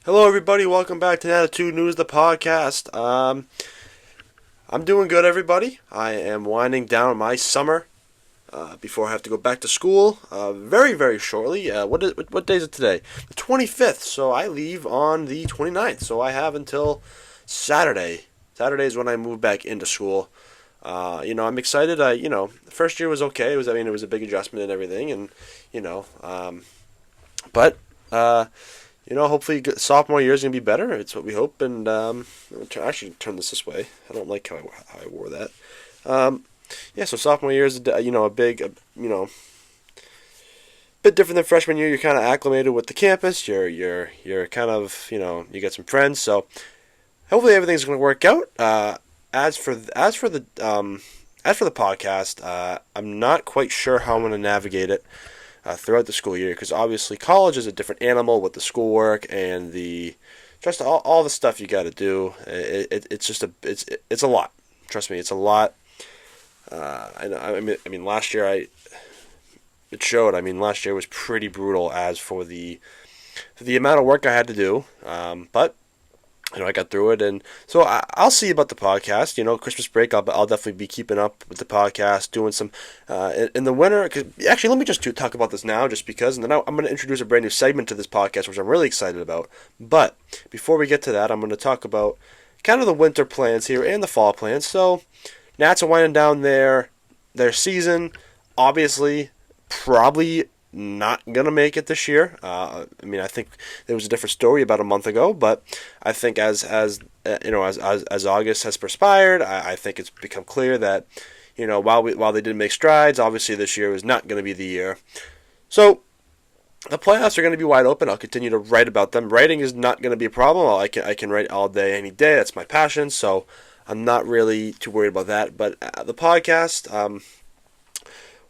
Hello, everybody. Welcome back to Natitude News, the podcast. I'm doing good, everybody. I am winding down my summer before I have to go back to school very, very shortly. What day is it today? The 25th. So I leave on the 29th. So I have until Saturday. Saturday is when I move back into school. I'm excited. The first year was okay. It was a big adjustment and everything, and you know, but. Hopefully sophomore year is going to be better. It's what we hope. And actually turn this way. I don't like how I wore that. So sophomore year is a bit different than freshman year. You're kind of acclimated with the campus. You're kind of you get some friends. So hopefully everything's going to work out. As for the podcast, I'm not quite sure how I'm going to navigate it throughout the school year, because obviously college is a different animal with the schoolwork and just all the stuff you got to do. It's a lot. Trust me, it's a lot. Last year it showed. Last year was pretty brutal as for the amount of work I had to do. But I got through it, and so I'll see about the podcast. Christmas break, I'll definitely be keeping up with the podcast, doing some in the winter. Actually, let me just talk about this now, just because, and then I'm going to introduce a brand new segment to this podcast, which I'm really excited about. But before we get to that, I'm going to talk about kind of the winter plans here and the fall plans. So, Nats are winding down their season. Obviously, probably not gonna make it this year. I think there was a different story about a month ago, but I think as August has perspired, I think it's become clear that while they did make strides, obviously this year was not going to be the year. So the playoffs are going to be wide open. I'll continue to write about them. Writing is not going to be a problem. I can write all day, any day. That's my passion. So I'm not really too worried about that. But the podcast.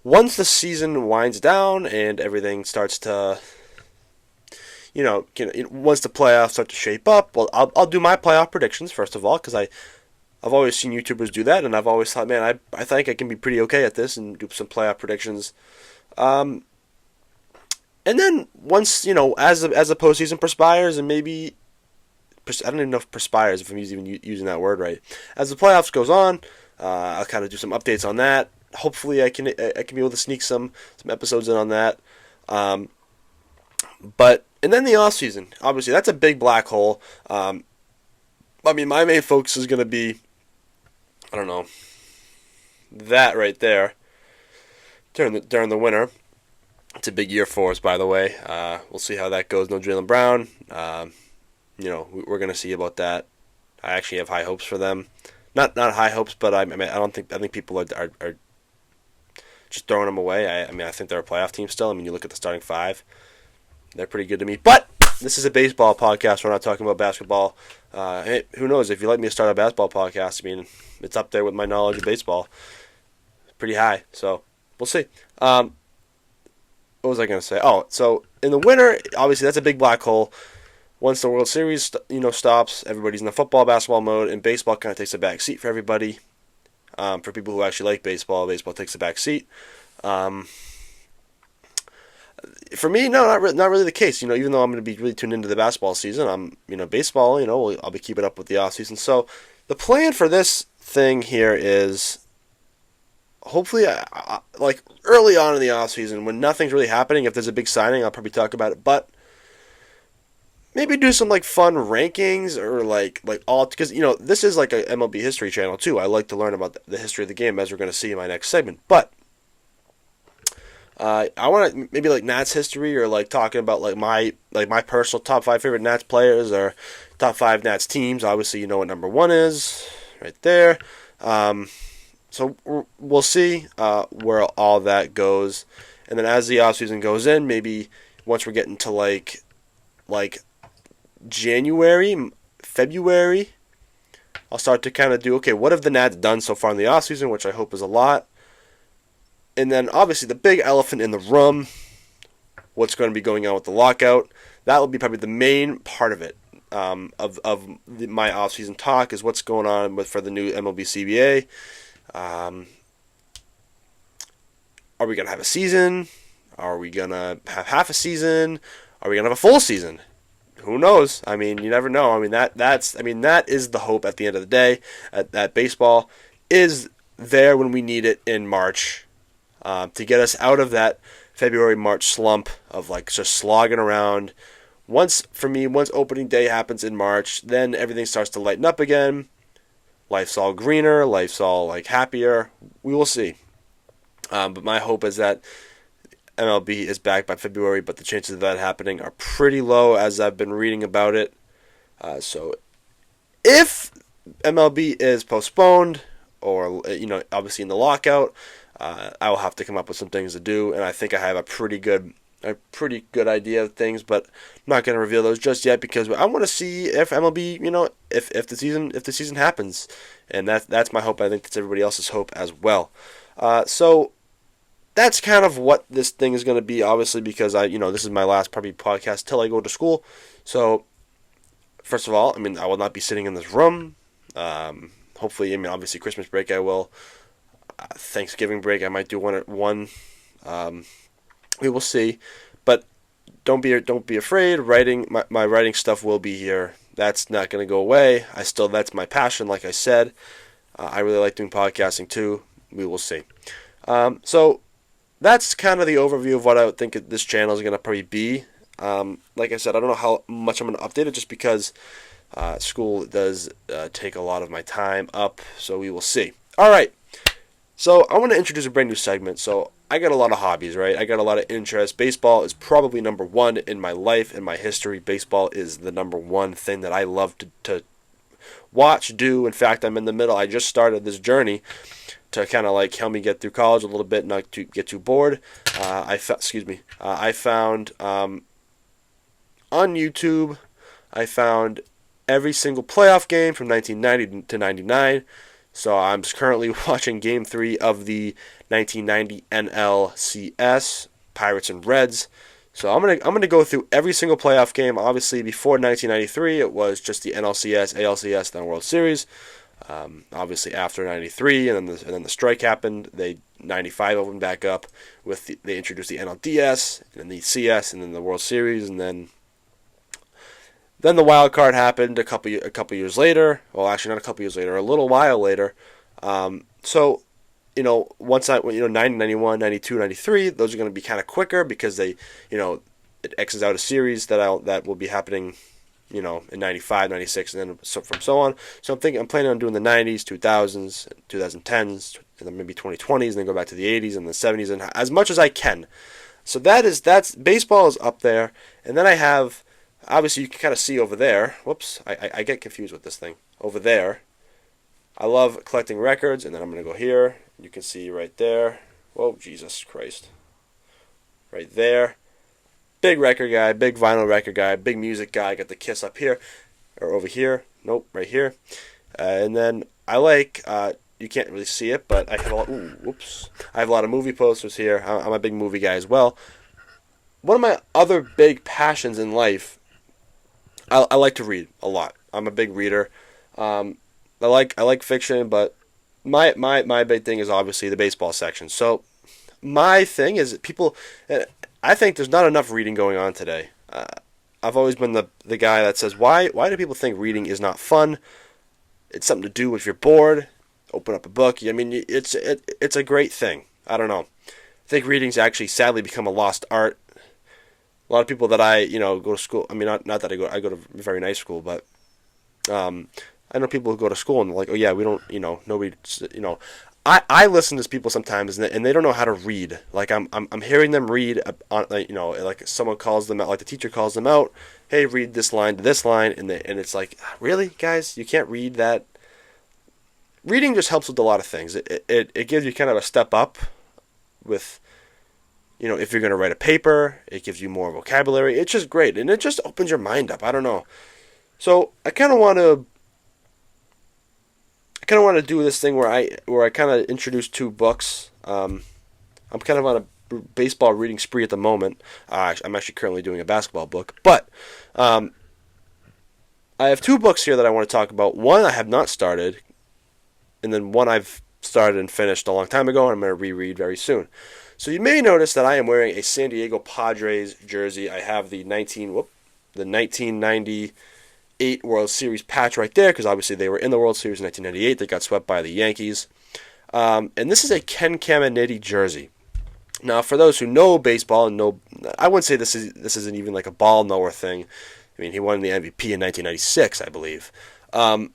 Once the season winds down and everything starts to, once the playoffs start to shape up, well, I'll do my playoff predictions first of all, because I've always seen YouTubers do that, and I've always thought, man, I think I can be pretty okay at this and do some playoff predictions. And then once as the postseason perspires, and maybe I don't even know if perspires, if I'm even using that word right. As the playoffs goes on, I'll kind of do some updates on that. Hopefully I can be able to sneak some episodes in on that. And then the off season, obviously that's a big black hole. My main focus is going to be, that right there during the winter. It's a big year for us, by the way. We'll see how that goes. No Jaylen Brown. We're going to see about that. I actually have high hopes for them. Not high hopes, but I think people are just throwing them away. I think they're a playoff team still. You look at the starting five; they're pretty good to me. But this is a baseball podcast. We're not talking about basketball. Hey, who knows? If you'd like me to start a basketball podcast, it's up there with my knowledge of baseball. Pretty high. So we'll see. What was I going to say? Oh, so in the winter, obviously that's a big black hole. Once the World Series, stops, everybody's in the football, basketball mode, and baseball kind of takes a back seat for everybody. For people who actually like baseball takes a back seat. For me, no, not really the case. Even though I'm going to be really tuned into the basketball season, baseball. I'll be keeping up with the off season. So the plan for this thing here is hopefully, like early on in the off season when nothing's really happening. If there's a big signing, I'll probably talk about it. But maybe do some fun rankings or all, because this is like a MLB history channel too. I like to learn about the history of the game, as we're going to see in my next segment. But I want to maybe Nats history, or talking about my personal top 5 favorite Nats players, or top 5 Nats teams. Obviously, you know what number 1 is right there. So we'll see where all that goes, and then as the offseason goes in, maybe once we're getting to like January, February, I'll start to kind of do, okay, what have the Nats done so far in the offseason, which I hope is a lot. And then, obviously, the big elephant in the room, what's going to be going on with the lockout. That will be probably the main part of it, my offseason talk, is what's going on for the new MLB CBA. Are we going to have a season? Are we going to have half a season? Are we going to have a full season? who knows? I mean, you never know. I mean, that is the hope at the end of the day. That baseball is there when we need it in March, to get us out of that February March slump of like just slogging around. Once opening day happens in March, then everything starts to lighten up again. Life's all greener. Life's all like happier. We will see. But my hope is that MLB is back by February, but the chances of that happening are pretty low as I've been reading about it. So if MLB is postponed, or obviously in the lockout, I will have to come up with some things to do, and I think I have a pretty good idea of things, but I'm not going to reveal those just yet because I want to see if MLB, if the season happens, and that's my hope. I think that's everybody else's hope as well. So that's kind of what this thing is going to be, obviously, because this is my last probably podcast till I go to school. So first of all, I mean, I will not be sitting in this room. Hopefully, I mean, obviously Christmas break I will. Thanksgiving break I might do one at one. We will see, but don't be afraid. Writing my writing stuff will be here. That's not going to go away. That's my passion. Like I said, I really like doing podcasting too. We will see. So that's kind of the overview of what I would think this channel is going to probably be. Like I said, I don't know how much I'm going to update it just because school does take a lot of my time up. So we will see. All right. So I want to introduce a brand new segment. So I got a lot of hobbies, right? I got a lot of interests. Baseball is probably number one in my life, in my history. Baseball is the number one thing that I love to watch, do. In fact, I'm in the middle. I just started this journey to kind of like help me get through college a little bit, not to get too bored. I found on YouTube, I found every single playoff game from 1990 to 99. So I'm currently watching Game 3 of the 1990 NLCS, Pirates and Reds. So I'm gonna go through every single playoff game. Obviously, before 1993, it was just the NLCS, ALCS, then World Series. Obviously, after 93, and then the strike happened. 95 opened back up they introduced the NLDS, and then the CS, and then the World Series, and then the wild card happened a couple years later. Well, actually, not a couple years later, a little while later. So, once 90, 91, 92, 93, those are going to be kind of quicker because they, it X's out a series that will be happening, in 95, 96, and then from so on. So I'm planning on doing the 90s, 2000s, 2010s, and then maybe 2020s, and then go back to the 80s and the 70s, and as much as I can. So that's baseball is up there, and then I have. Obviously, you can kind of see over there. Whoops, I get confused with this thing. Over there, I love collecting records, and then I'm going to go here. You can see right there. Whoa, Jesus Christ. Right there. Big record guy, big vinyl record guy, big music guy. I got the Kiss up here, or over here. Nope, right here. And then I like, you can't really see it, but I have I have a lot of movie posters here. I'm a big movie guy as well. One of my other big passions in life, I like to read a lot. I'm a big reader. I like fiction, but my big thing is obviously the baseball section. So my thing is I think there's not enough reading going on today. I've always been the guy that says why do people think reading is not fun? It's something to do if you're bored. Open up a book. I mean, it's a great thing. I don't know. I think reading's actually sadly become a lost art. A lot of people that I go to school. I mean, not that I go to a very nice school, but I know people who go to school and they're like, oh yeah, we don't, nobody, I listen to people sometimes and they don't know how to read. Like I'm hearing them read on, like someone calls them out, like the teacher calls them out. Hey, read this line to this line, and it's like, really, guys, you can't read that. Reading just helps with a lot of things. It gives you kind of a step up with. If you're going to write a paper, it gives you more vocabulary. It's just great, and it just opens your mind up. I don't know. So I kind of want to do this thing where I kind of introduce two books. I'm kind of on a baseball reading spree at the moment. I'm actually currently doing a basketball book, but I have two books here that I want to talk about. One I have not started, and then one I've started and finished a long time ago, and I'm going to reread very soon. So you may notice that I am wearing a San Diego Padres jersey. I have the the 1998 World Series patch right there, because obviously they were in the World Series in 1998. They got swept by the Yankees. And this is a Ken Caminiti jersey. Now, for those who know baseball and know, I wouldn't say this isn't even like a ball knower thing. I mean, he won the MVP in 1996, I believe. But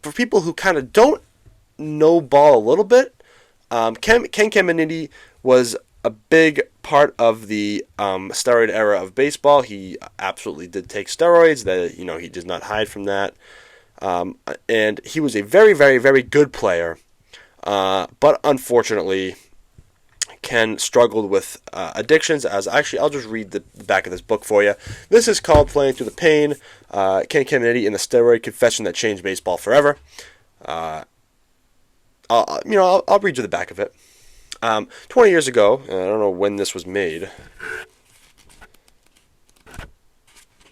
for people who kind of don't know ball a little bit, Ken Caminiti was a big part of the steroid era of baseball. He absolutely did take steroids. That he does not hide from that. And he was a very, very, very good player. But unfortunately, Ken struggled with addictions. I'll just read the back of this book for you. This is called "Playing Through the Pain." Ken Caminiti and the Steroid Confession That Changed Baseball Forever. I'll read you the back of it. 20 years ago, I don't know when this was made.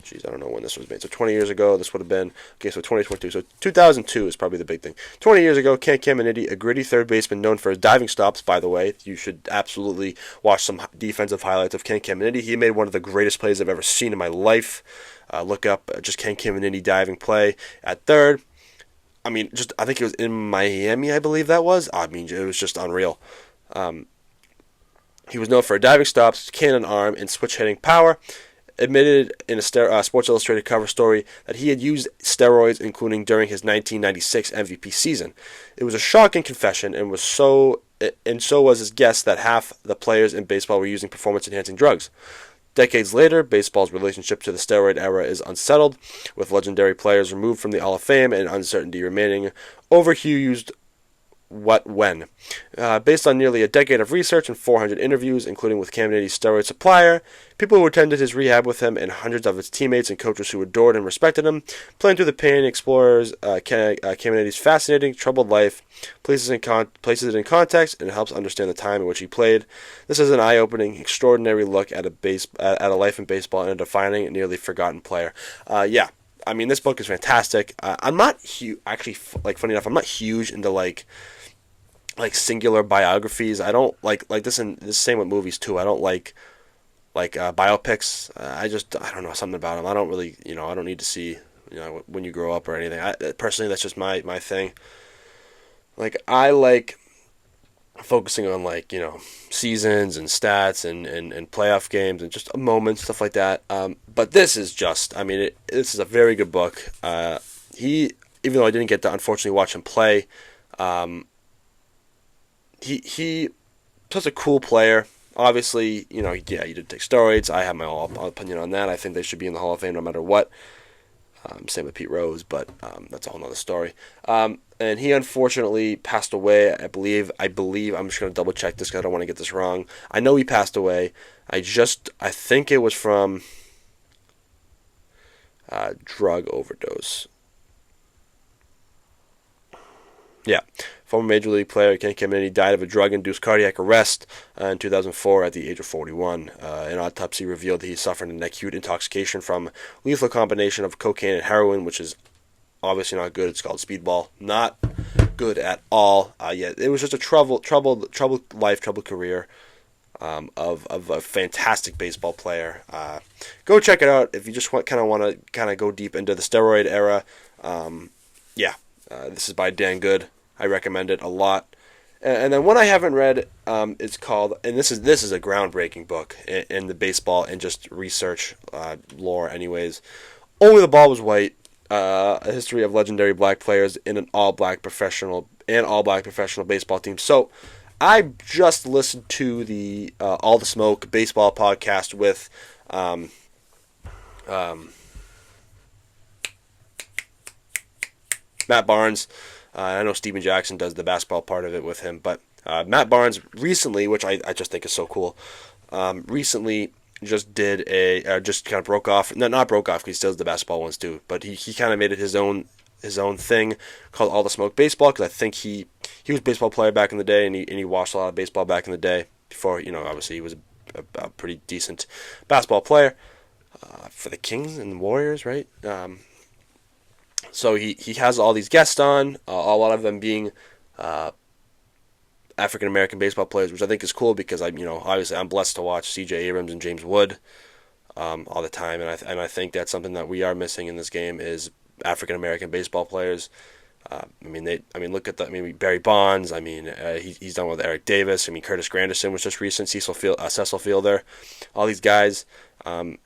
I don't know when this was made. So 20 years ago, this would have been, so 2022. So 2002 is probably the big thing. 20 years ago, Ken Caminiti, a gritty third baseman known for his diving stops, by the way. You should absolutely watch some defensive highlights of Ken Caminiti. He made one of the greatest plays I've ever seen in my life. Look up just Ken Caminiti diving play at third. I think it was in Miami, I believe that was. It was just unreal. He was known for diving stops, cannon arm, and switch hitting power. Admitted in a Sports Illustrated cover story that he had used steroids, including during his 1996 MVP season. It was a shocking confession, and so was his guess that half the players in baseball were using performance-enhancing drugs. Decades later, baseball's relationship to the steroid era is unsettled, with legendary players removed from the Hall of Fame and uncertainty remaining over who used what when. Based on nearly a decade of research and 400 interviews, including with Caminiti's steroid supplier, people who attended his rehab with him, and hundreds of his teammates and coaches who adored and respected him, Playing Through the Pain explores Caminiti's fascinating, troubled life, places it in context, and helps understand the time in which he played. This is an eye-opening, extraordinary look at a life in baseball and a defining and nearly forgotten player. This book is fantastic. I'm not actually, funny enough, I'm not huge into like singular biographies. I don't like this, and this same with movies too. I don't like biopics. I don't know, something about them. I don't really, I don't need to see, when you grow up or anything. Personally, that's just my thing. I like focusing on seasons and stats and playoff games and just moments, stuff like that. But this is just, this is a very good book. Even though I didn't get to unfortunately watch him play, He such a cool player. Obviously, he did take steroids. I have my own opinion on that. I think they should be in the Hall of Fame no matter what. Same with Pete Rose, but that's a whole other story. And he unfortunately passed away. I believe. I'm just going to double check this because I don't want to get this wrong. I know he passed away. I think it was from drug overdose. Yeah. Former Major League player Ken Caminiti died of a drug-induced cardiac arrest in 2004 at the age of 41. An autopsy revealed that he suffered an acute intoxication from lethal combination of cocaine and heroin, which is obviously not good. It's called speedball. Not good at all. It was just a troubled life, troubled career of a fantastic baseball player. Go check it out if you just want to go deep into the steroid era. This is by Dan Good. I recommend it a lot. And then one I haven't read, it's called, and this is a groundbreaking book in the baseball and just research lore anyways. Only the Ball Was White, a history of legendary black players in an all-black professional baseball team. So I just listened to the All the Smoke baseball podcast with Matt Barnes. I know Steven Jackson does the basketball part of it with him, but Matt Barnes recently, which I just think is so cool, recently just did just kind of broke off. No, not broke off because he still does the basketball ones too, but he kind of made it his own thing called All the Smoke Baseball, because I think he was a baseball player back in the day, and he watched a lot of baseball back in the day before, obviously he was a pretty decent basketball player for the Kings and the Warriors, right? So he has all these guests on, a lot of them being African American baseball players, which I think is cool because obviously I'm blessed to watch C.J. Abrams and James Wood. all the time, and I think that's something that we are missing in this game is African American baseball players. Look at Barry Bonds. He's done with Eric Davis. Curtis Granderson was just recent. Cecil Fielder, all these guys. And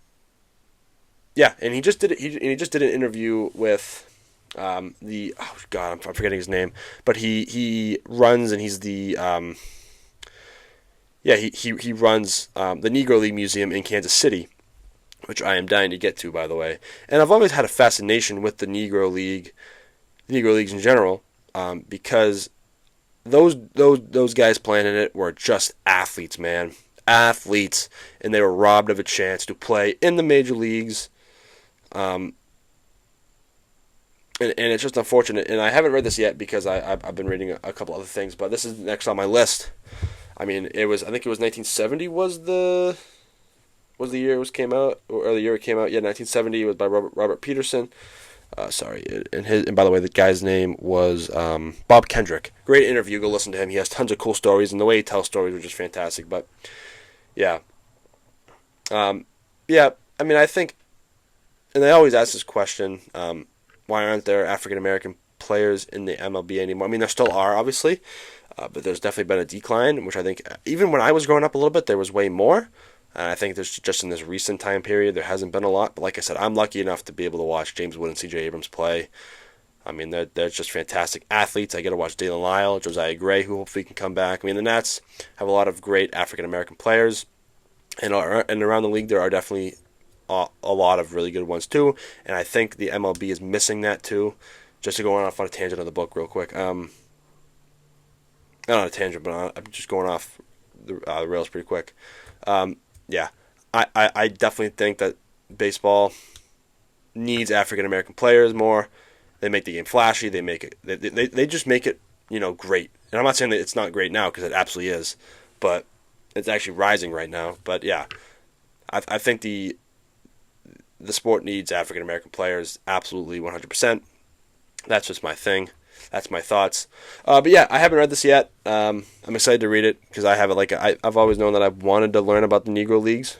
he just did. He just did an interview with I'm forgetting his name, but he runs and he's the he runs the Negro League Museum in Kansas City, which I am dying to get to, by the way. And I've always had a fascination with the Negro Leagues in general, because those guys playing in it were just athletes, man, athletes, and they were robbed of a chance to play in the major leagues. And it's just unfortunate. And I haven't read this yet because I've been reading a couple other things, but this is next on my list. I think it was 1970 was the year it came out, or the year it came out. Yeah, 1970. It was by Robert Peterson. And by the way, the guy's name was Bob Kendrick. Great interview. Go listen to him. He has tons of cool stories, and the way he tells stories was just fantastic. But yeah, I think, and they always ask this question: why aren't there African American players in the MLB anymore? There still are, obviously, but there's definitely been a decline. Which I think, even when I was growing up a little bit, there was way more. And I think there's just in this recent time period, there hasn't been a lot. But like I said, I'm lucky enough to be able to watch James Wood and C.J. Abrams play. They're just fantastic athletes. I get to watch Dalen Lyle, Josiah Gray, who hopefully can come back. The Nats have a lot of great African-American players. And around the league, there are definitely a lot of really good ones, too. And I think the MLB is missing that, too. Just to go off on a tangent of the book real quick. Not on a tangent, but I'm just going off the rails pretty quick. I definitely think that baseball needs African American players more. They make the game flashy. They make it. They just make it, great. And I'm not saying that it's not great now, because it absolutely is, but it's actually rising right now. But yeah, I think the sport needs African American players absolutely 100%. That's just my thing. That's my thoughts. But yeah, I haven't read this yet. I'm excited to read it because I have it. I've always known that I've wanted to learn about the Negro Leagues.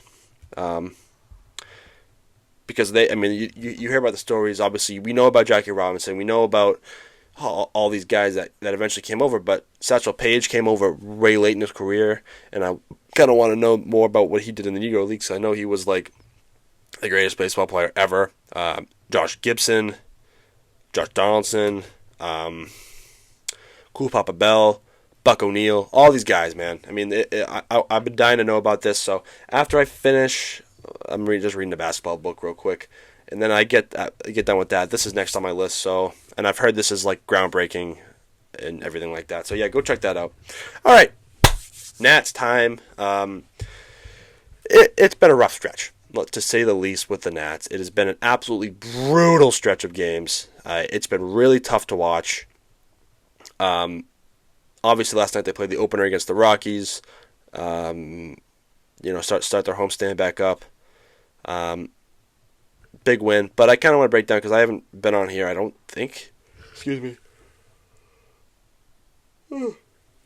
Because you hear about the stories. Obviously, we know about Jackie Robinson. We know about all these guys that eventually came over. But Satchel Paige came over way late in his career, and I kind of want to know more about what he did in the Negro Leagues. I know he was like the greatest baseball player ever. Josh Gibson, Josh Donaldson. Cool Papa Bell, Buck O'Neil, all these guys, man. I've been dying to know about this. So after I finish, I'm just reading the basketball book real quick, and then I get done with that. This is next on my list. So, and I've heard this is like groundbreaking and everything like that. So yeah, go check that out. All right, Nats time. It's been a rough stretch, to say the least, with the Nats. It has been an absolutely brutal stretch of games. It's been really tough to watch. Obviously, last night they played the opener against the Rockies. Start their homestand back up. Big win, but I kind of want to break down because I haven't been on here. I don't think. Excuse me.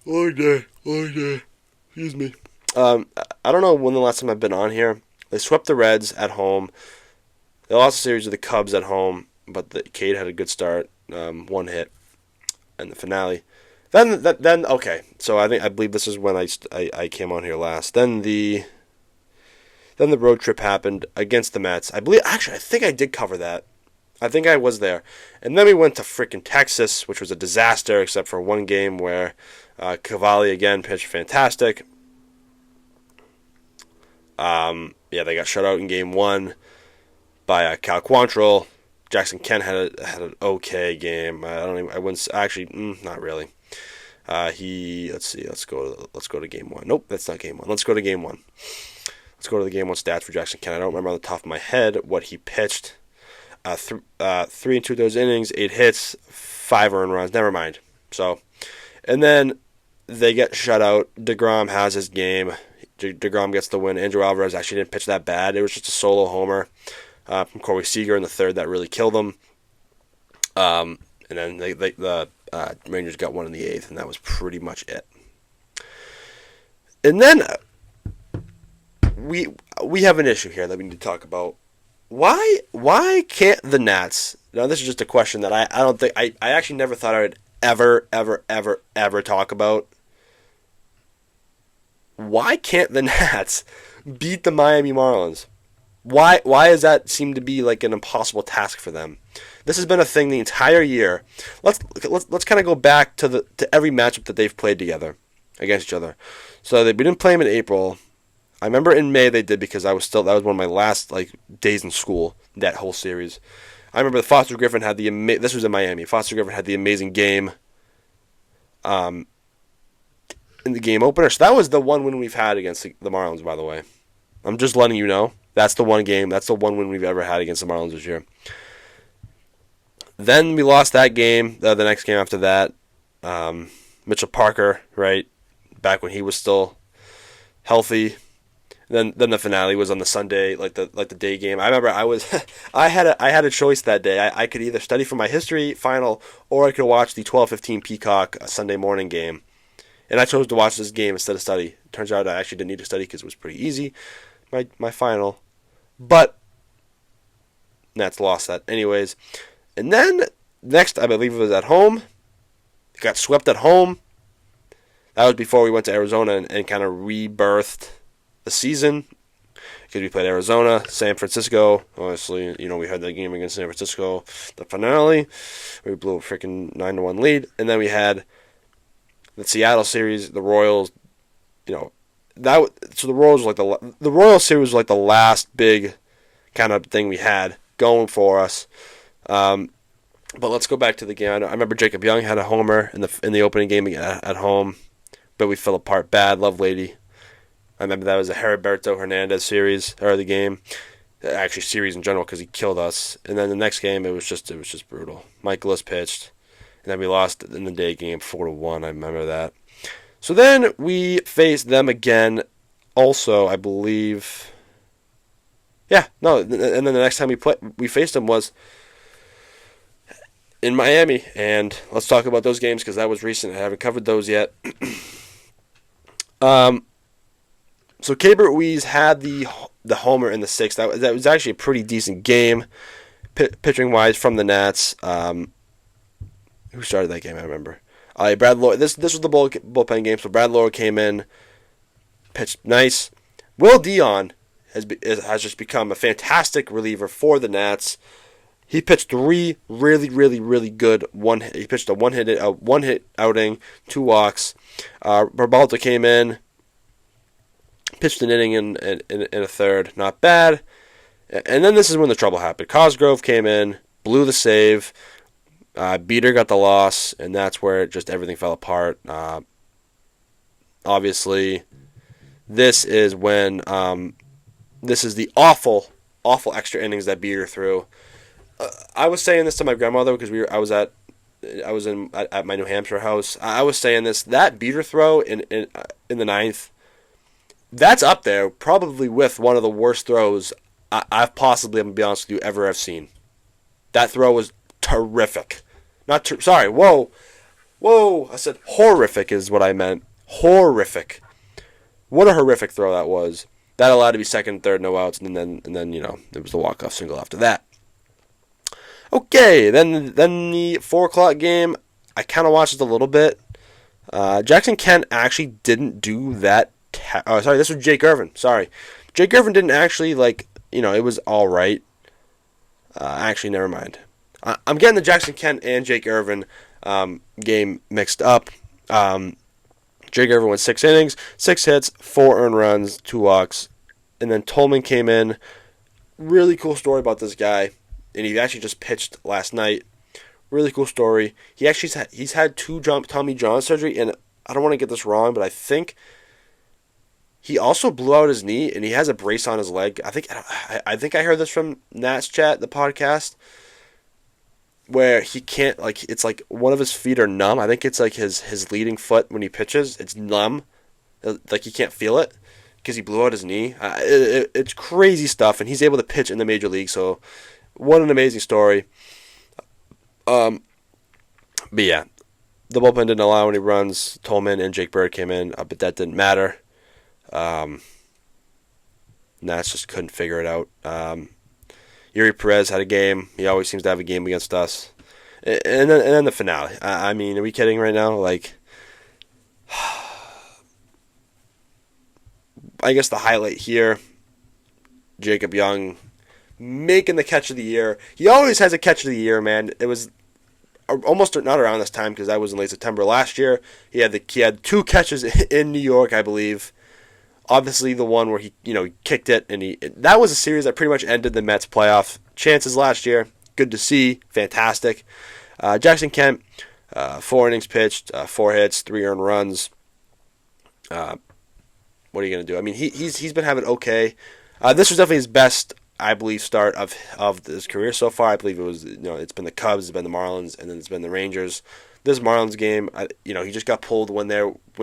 Long day. Excuse me. I don't know when the last time I've been on here. They swept the Reds at home. They lost a series to the Cubs at home, but Cade had a good start, one hit, and the finale. Then okay. So I believe this is when I came on here last. Then the road trip happened against the Mets. I think I did cover that. I think I was there. And then we went to freaking Texas, which was a disaster, except for one game where Cavalli again pitched fantastic. They got shut out in game one by Cal Quantrill. Jackson Kent had an okay game. Not really. Let's go to game one. Nope, that's not game one. Let's go to game one. Let's go to the game one stats for Jackson Kent. I don't remember on the top of my head what he pitched. 3 2/3 innings, 8 hits, 5 earned runs. Never mind. So, and then they get shut out. DeGrom has his game. DeGrom gets the win. Andrew Alvarez actually didn't pitch that bad. It was just a solo homer from Corey Seager in the third that really killed him. And then the Rangers got one in the 8th, and that was pretty much it. And then we have an issue here that we need to talk about. Why can't the Nats? Now this is just a question that I don't think I actually never thought I would ever talk about. Why can't the Nats beat the Miami Marlins? Why does that seem to be like an impossible task for them? This has been a thing the entire year. Let's kind of go back to every matchup that they've played together against each other. So we didn't play them in April. I remember in May they did because that was one of my last days in school, that whole series. I remember Foster Griffin had this was in Miami. Foster Griffin had the amazing game in the game opener. So that was the one win we've had against the Marlins, by the way. I'm just letting you know. That's the one win we've ever had against the Marlins this year. Then we lost that game. The next game after that, Mitchell Parker, right, back when he was still healthy. Then the finale was on the Sunday, like the day game. I remember I had a choice that day. I could either study for my history final or I could watch the 12:15 Peacock Sunday morning game. And I chose to watch this game instead of study. Turns out I actually didn't need to study because it was pretty easy, my final. But Nats lost that anyways. And then next, I believe it was at home. Got swept at home. That was before we went to Arizona and kind of rebirthed the season. Because we played Arizona, San Francisco. Obviously, we had the game against San Francisco, the finale. We blew a freaking 9-1 lead. And then we had the Seattle series, the Royals. So the Royals was the Royals series was like the last big kind of thing we had going for us. But let's go back to the game. I remember Jacob Young had a homer in the opening game at home, but we fell apart bad. Love Lady. I remember that was a Heriberto Hernandez series, or the game, actually series in general, because he killed us. And then the next game, it was just brutal. Michaelis pitched, and then we lost in the day game 4-1. I remember that. So then we faced them again. Also, I believe. Yeah, no, and then the next time we faced them was in Miami, and let's talk about those games because that was recent. I haven't covered those yet. So Keibert Ruiz had the homer in the sixth. That was actually a pretty decent game, pitching wise from the Nats. Who started that game? I remember. Brad Lohr. This was the bullpen game. So Brad Lohr came in, pitched nice. Will Dion has just become a fantastic reliever for the Nats. He pitched 3 really good He pitched a one hit outing, 2 walks. Barbalta came in, pitched an inning in a third, not bad. And then this is when the trouble happened. Cosgrove came in, blew the save. Beater got the loss, and that's where just everything fell apart. Obviously, this is when this is the awful extra innings that Beater threw. I was saying this to my grandmother because I was at my New Hampshire house. I was saying this, that Beater throw in the ninth, that's up there probably with one of the worst throws I've possibly, I'm gonna be honest with you, ever have seen. That throw was terrific. Sorry, whoa, I said horrific is what I meant. Horrific. What a horrific throw that was. That allowed to be second, third, no outs, and then it was the walk-off single after that. Okay, then the 4 o'clock game, I kind of watched it a little bit. Jackson Kent actually didn't do that. This was Jake Irvin. Sorry. Jake Irvin didn't actually, it was all right. Actually, never mind. I'm getting the Jackson Kent and Jake Irvin game mixed up. Jake Irvin went 6 innings, 6 hits, 4 earned runs, 2 walks. And then Tolman came in. Really cool story about this guy. And he actually just pitched last night. Really cool story. He's had 2 Tommy John surgery, and I don't want to get this wrong, but I think he also blew out his knee, and he has a brace on his leg. I think I heard this from Nats Chat, the podcast, where he can't, it's like one of his feet are numb. I think it's like his leading foot when he pitches. It's numb. Like he can't feel it because he blew out his knee. It's crazy stuff, and he's able to pitch in the major league, so what an amazing story. But yeah, the bullpen didn't allow any runs. Tolman and Jake Bird came in, but that didn't matter. Nats just couldn't figure it out. Yuri Perez had a game. He always seems to have a game against us. And then the finale. I mean, are we kidding right now? Like, I guess the highlight here, Jacob Young making the catch of the year. He always has a catch of the year, man. It was almost not around this time because I was in late September last year. He had 2 catches in New York, I believe. Obviously, the one where he kicked it, and that was a series that pretty much ended the Mets' playoff chances last year. Good to see, fantastic. Jackson Kent, 4 innings pitched, 4 hits, 3 earned runs. What are you going to do? I mean, he's been having okay. This was definitely his best, I believe, start of his career so far. I believe it was, it's been the Cubs, it's been the Marlins, and then it's been the Rangers. This Marlins game, he just got pulled when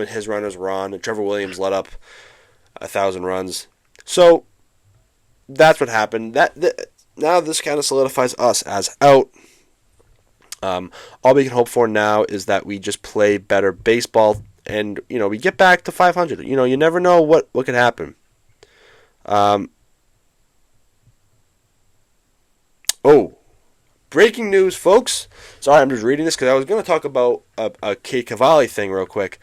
his runners were on, and Trevor Williams let up 1,000 runs. So that's what happened. Now this kind of solidifies us as out. All we can hope for now is that we just play better baseball and, we get back to 500. You never know what could happen. Breaking news, folks. Sorry, I'm just reading this because I was going to talk about a Kate Cavalli thing real quick.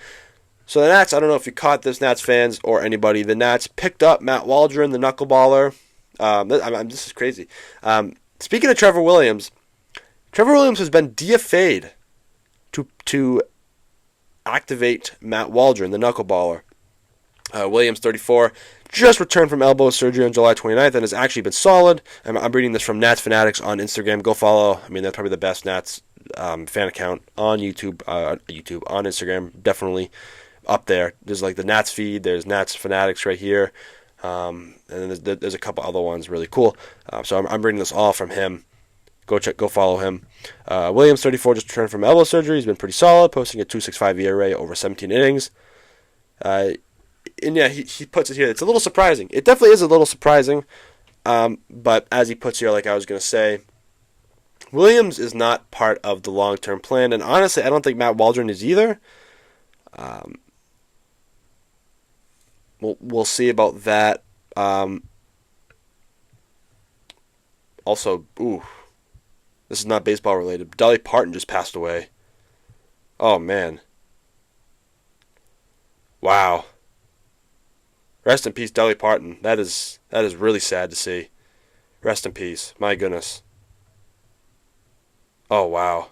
So the Nats, I don't know if you caught this, Nats fans or anybody, the Nats picked up Matt Waldron, the knuckleballer. This is crazy. Speaking of Trevor Williams has been DFA'd to activate Matt Waldron, the knuckleballer. Williams, 34, just returned from elbow surgery on July 29th and has actually been solid. I'm reading this from Nats Fanatics on Instagram. Go follow. I mean, that's probably the best Nats fan account on YouTube, on Instagram. Definitely up there. There's like the Nats feed. There's Nats Fanatics right here. And then there's a couple other ones really cool. So I'm reading this all from him. Go follow him. Williams, 34, just returned from elbow surgery. He's been pretty solid, posting a 2.65 ERA over 17 innings. And yeah, he puts it here. It's a little surprising. It definitely is a little surprising. But as he puts here, like I was going to say, Williams is not part of the long-term plan. And honestly, I don't think Matt Waldron is either. We'll see about that. Also, this is not baseball related. Dolly Parton just passed away. Oh, man. Wow. Rest in peace, Dolly Parton. That is really sad to see. Rest in peace. My goodness. Oh, wow.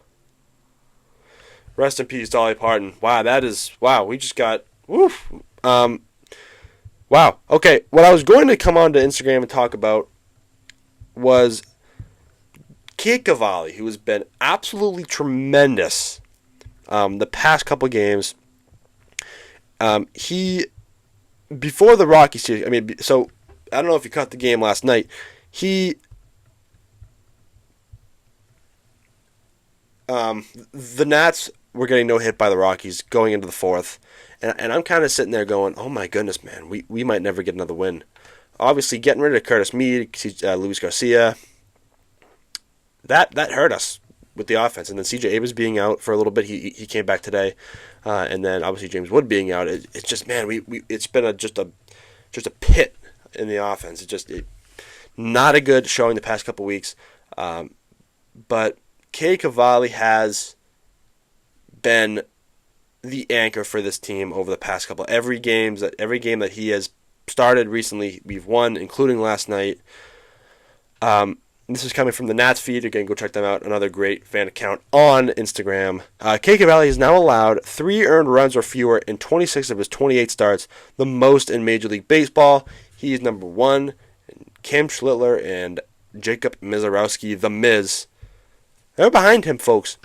Rest in peace, Dolly Parton. Wow, we just got, woof. Wow. Okay, what I was going to come on to Instagram and talk about was Kate Cavalli, who has been absolutely tremendous the past couple games. He, before the Rockies series, so I don't know if you caught the game last night. The Nats were getting no hit by the Rockies going into the 4th. And I'm kind of sitting there going, oh my goodness, man, we might never get another win. Obviously, getting rid of Curtis Mead, Luis Garcia, that hurt us with the offense. And then C.J. Abrams being out for a little bit, he came back today. And then obviously James Wood being out. It's just, man, it's been just a pit in the offense. It's just not a good showing the past couple weeks. But Kate Cavalli has been the anchor for this team over the past couple. Every game that he has started recently, we've won, including last night. This is coming from the Nats feed. Again, go check them out. Another great fan account on Instagram. Kate Cavalli has now allowed 3 earned runs or fewer in 26 of his 28 starts, the most in Major League Baseball. He is number 1. Kim Schlittler and Jacob Mizorowski, the Miz. They're behind him, folks.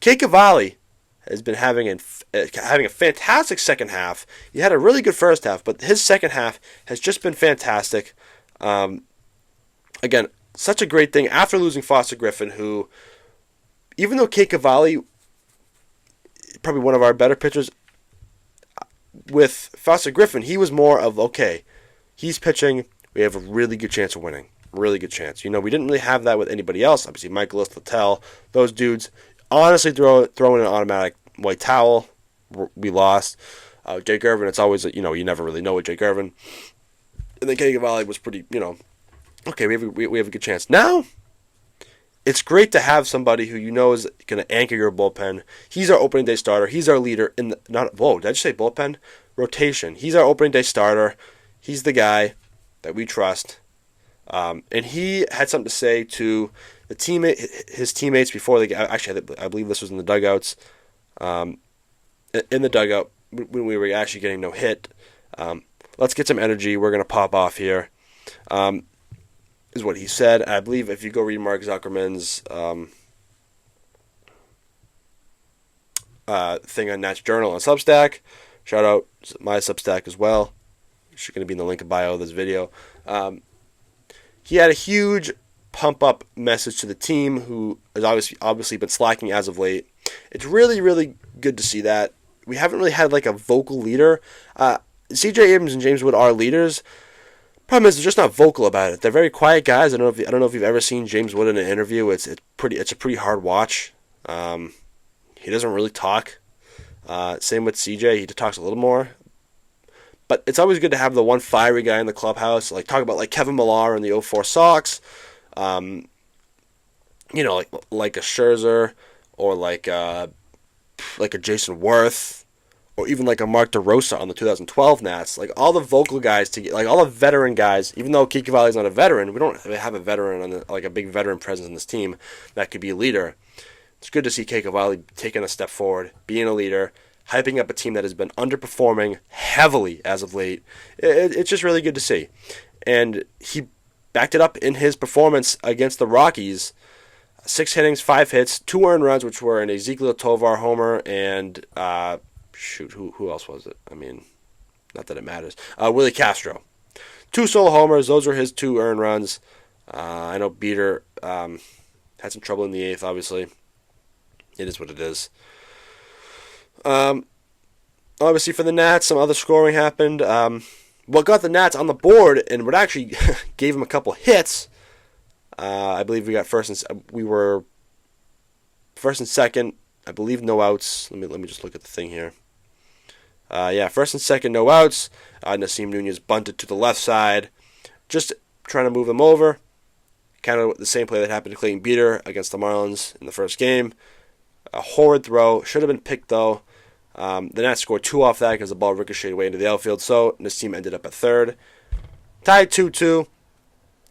Kate Cavalli has been having a fantastic second half. He had a really good first half, but his second half has just been fantastic. Again, such a great thing after losing Foster Griffin, who, even though Kate Cavalli, probably one of our better pitchers, with Foster Griffin, he was more of, okay, he's pitching, we have a really good chance of winning. Really good chance. We didn't really have that with anybody else. Obviously, Michaelis, Littell, those dudes, honestly throwing an automatic white towel. We lost. Jake Irvin, it's always, you never really know with Jake Irvin. And then Kenny Cavalli was pretty, okay, we have a good chance. Now, it's great to have somebody who you know is going to anchor your bullpen. He's our opening day starter. He's our leader in the, did I just say bullpen? Rotation. He's our opening day starter. He's the guy that we trust. And he had something to say to his teammates before they get. Actually, I believe this was in the dugouts. In the dugout when we were actually getting no hit. Let's get some energy. We're going to pop off here. Is what he said. I believe if you go read Mark Zuckerman's thing on Nats Journal on Substack, shout out my Substack as well. It's going to be in the link in bio of this video. He had a huge pump-up message to the team, who has obviously been slacking as of late. It's really, really good to see that. We haven't really had like a vocal leader. C.J. Abrams and James Wood are leaders. Problem is, they're just not vocal about it. They're very quiet guys. I don't know if you've ever seen James Wood in an interview. It's a pretty hard watch. He doesn't really talk. Same with CJ. He talks a little more. But it's always good to have the one fiery guy in the clubhouse. Like talk about like Kevin Millar in the 04 Sox. Like a Scherzer or like a Jason Worth. Or even like a Mark DeRosa on the 2012 Nats. Like all the vocal guys like all the veteran guys, even though Kike Cavalli's not a veteran, we don't have a veteran like a big veteran presence in this team that could be a leader. It's good to see Kike Cavalli taking a step forward, being a leader, hyping up a team that has been underperforming heavily as of late. It's just really good to see. And he backed it up in his performance against the Rockies. 6 innings, 5 hits, 2 earned runs, which were an Ezequiel Tovar homer and who else was it? I mean, not that it matters. Willie Castro. 2 solo homers. Those are his 2 earned runs. I know Beater had some trouble in the 8th, obviously. It is what it is. Obviously, for the Nats, some other scoring happened. What got the Nats on the board and what actually gave them a couple hits, I believe we were first and second. I believe no outs. Let me just look at the thing here. First and second, no outs. Nasim Nunez bunted to the left side, just trying to move them over. Kind of the same play that happened to Clayton Beater against the Marlins in the first game. A horrid throw. Should have been picked, though. The Nats scored 2 off that because the ball ricocheted away into the outfield, so Nasim ended up at third. Tied 2-2.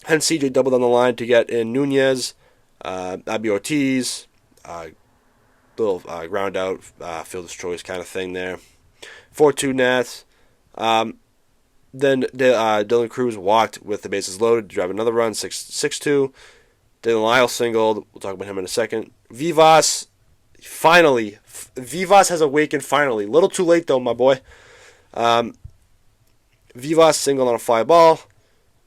Hence, CJ doubled on the line to get in Nunez, Abby Ortiz, little ground out, fielder's choice kind of thing there. 4-2 Nats. Then Dylan Cruz walked with the bases loaded to drive another run, 6-2. Dylan Lyle singled. We'll talk about him in a second. Vivas has awakened finally. Little too late though, my boy. Vivas singled on a fly ball,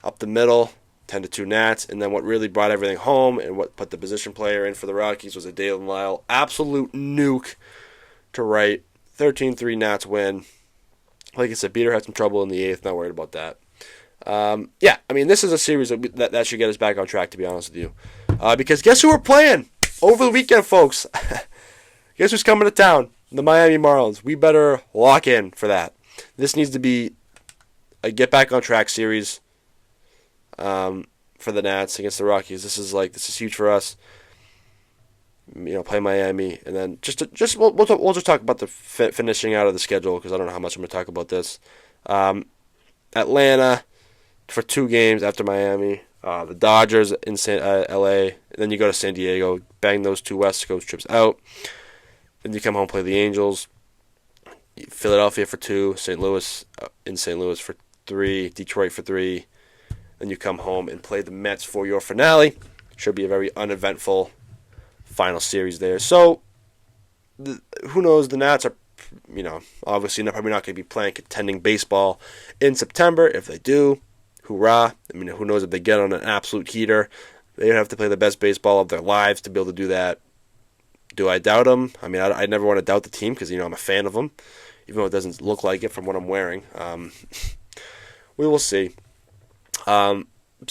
up the middle, 10-2 Nats. And then what really brought everything home and what put the position player in for the Rockies was a Dylan Lyle absolute nuke to right. 13-3 Nats win. Like I said, Beater had some trouble in the 8th. Not worried about that. This is a series that should get us back on track, to be honest with you. Because guess who we're playing over the weekend, folks? Guess who's coming to town? The Miami Marlins. We better lock in for that. This needs to be a get back on track series for the Nats against the Rockies. This is huge for us. Play Miami, and then we'll just talk about the finishing out of the schedule because I don't know how much I'm going to talk about this. Atlanta for 2 games after Miami. The Dodgers in L.A. And then you go to San Diego, bang those 2 West Coast trips out. Then you come home, play the Angels. Philadelphia for 2, St. Louis for 3, Detroit for 3. Then you come home and play the Mets for your finale. Should be a very uneventful final series there. So, who knows? The Nats are, obviously probably not going to be playing contending baseball in September. If they do, hoorah. Who knows if they get on an absolute heater. They have to play the best baseball of their lives to be able to do that. Do I doubt them? I never want to doubt the team because, I'm a fan of them, even though it doesn't look like it from what I'm wearing. We will see. So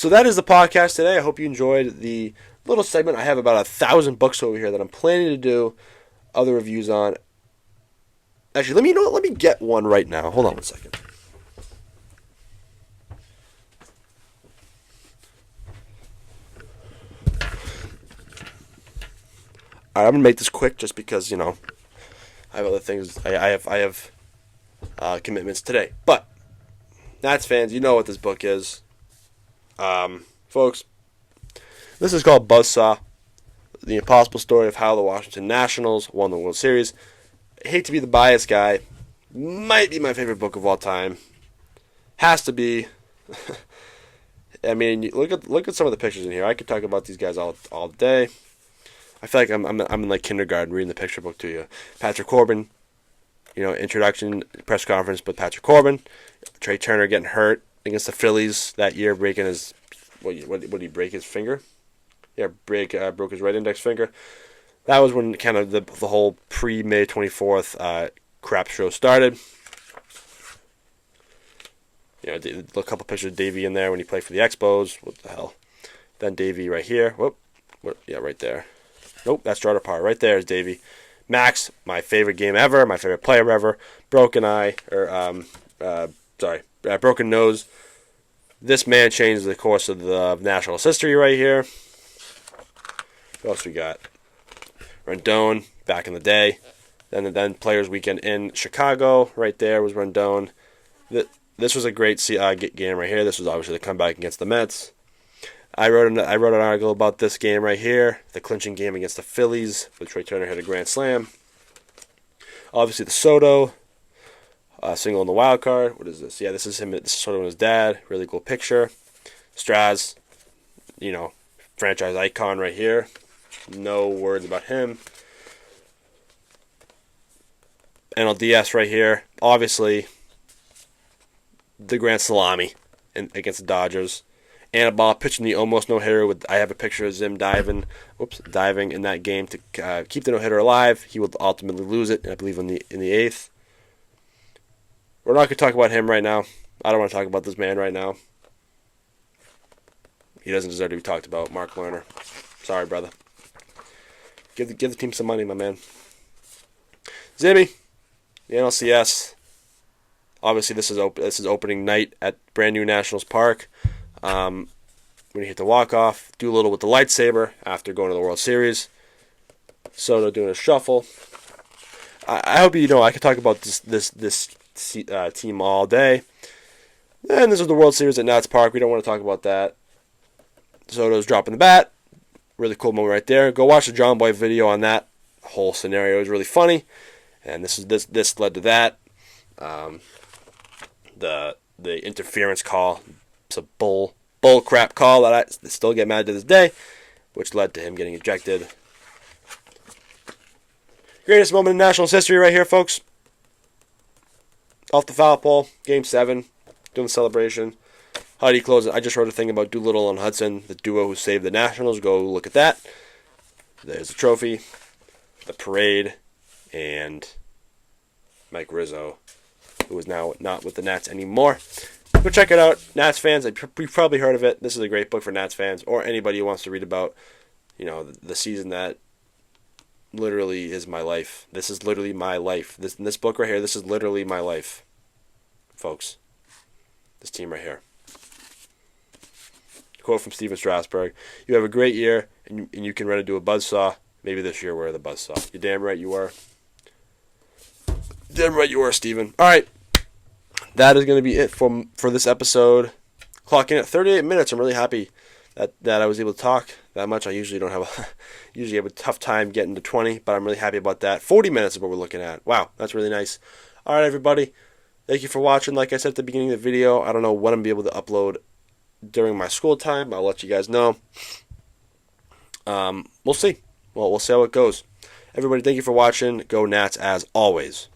that is the podcast today. I hope you enjoyed the little segment. I have about 1,000 books over here that I'm planning to do other reviews on. Actually, let me get one right now. Hold on one second. I'm gonna make this quick just because I have other things. I have commitments today. But Nats fans, you know what this book is, folks. This is called Buzzsaw: The Impossible Story of How the Washington Nationals Won the World Series. I hate to be the biased guy. Might be my favorite book of all time. Has to be. I mean, look at some of the pictures in here. I could talk about these guys all day. I feel like I'm in like kindergarten reading the picture book to you. Patrick Corbin, introduction press conference with Patrick Corbin. Trey Turner getting hurt against the Phillies that year, breaking his what did he break his finger? Yeah, broke his right index finger. That was when kind of the whole pre-May 24th crap show started. A couple pictures of Davey in there when he played for the Expos. What the hell? Then Davey right here. Whoop. Yeah, right there. Nope, that's Strider Power. Right there is Davey. Max, my favorite game ever, my favorite player ever. Broken nose. This man changed the course of the Nationals history right here. What else we got? Rendon, back in the day. Then Players Weekend in Chicago. Right there was Rendon. This was a great game right here. This was obviously the comeback against the Mets. I wrote an article about this game right here, the clinching game against the Phillies, where Trey Turner hit a grand slam. Obviously the Soto single in the wild card. What is this? Yeah, this is him. This is Soto and his dad. Really cool picture. Straz, franchise icon right here. No words about him. NLDS right here. Obviously, the grand salami against the Dodgers. Anibal pitching the almost no-hitter. I have a picture of Zim diving in that game to keep the no-hitter alive. He will ultimately lose it, I believe, in the 8th. We're not going to talk about him right now. I don't want to talk about this man right now. He doesn't deserve to be talked about, Mark Lerner. Sorry, brother. Give the team some money, my man. Zimmy, the NLCS. Obviously, this is opening night at brand new Nationals Park. When you hit the walk-off, Doolittle with the lightsaber after going to the World Series. Soto doing a shuffle. I hope I could talk about this team all day. And this is the World Series at Nats Park. We don't want to talk about that. Soto's dropping the bat. Really cool moment right there. Go watch the John Boy video on that whole scenario. It was really funny. And this led to that. The interference call. It's a bull crap call that I still get mad to this day, which led to him getting ejected. Greatest moment in Nationals history right here, folks. Off the foul pole, Game 7, doing the celebration. How do you close it? I just wrote a thing about Doolittle and Hudson, the duo who saved the Nationals. Go look at that. There's the trophy, the parade, and Mike Rizzo, who is now not with the Nats anymore. Go check it out, Nats fans. You've probably heard of it. This is a great book for Nats fans or anybody who wants to read about, the season that literally is my life. This is literally my life. This book right here, this is literally my life, folks. This team right here. Quote from Steven Strasburg: "You have a great year, and you can run into a buzzsaw. Maybe this year we're the buzzsaw." You're damn right you are. Damn right you are, Steven. All right. That is going to be it for this episode. Clocking at 38 minutes. I'm really happy that I was able to talk that much. I usually don't have usually have a tough time getting to 20, but I'm really happy about that. 40 minutes is what we're looking at. Wow, that's really nice. All right, everybody. Thank you for watching. Like I said at the beginning of the video, I don't know when I'm going to be able to upload during my school time. I'll let you guys know. We'll see. Well, we'll see how it goes. Everybody, thank you for watching. Go Nats as always.